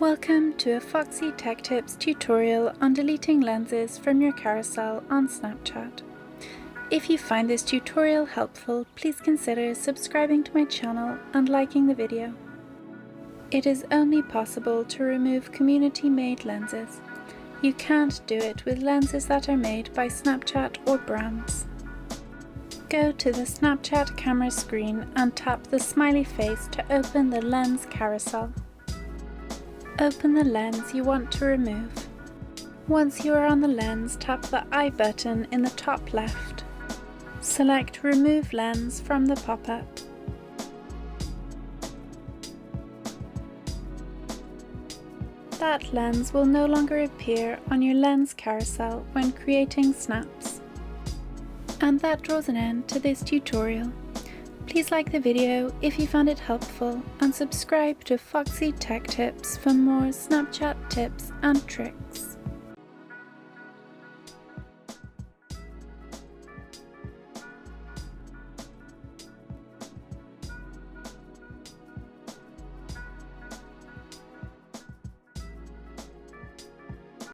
Welcome to a Foxy Tech Tips tutorial on deleting lenses from your carousel on Snapchat. If you find this tutorial helpful, please consider subscribing to my channel and liking the video. It is only possible to remove community-made lenses. You can't do it with lenses that are made by Snapchat or brands. Go to the Snapchat camera screen and tap the smiley face to open the lens carousel. Open the lens you want to remove. Once you are on the lens, tap the I button in the top left. Select Remove Lens from the pop-up. That lens will no longer appear on your lens carousel when creating snaps. And that draws an end to this tutorial. Please like the video if you found it helpful and subscribe to Foxy Tech Tips for more Snapchat tips and tricks.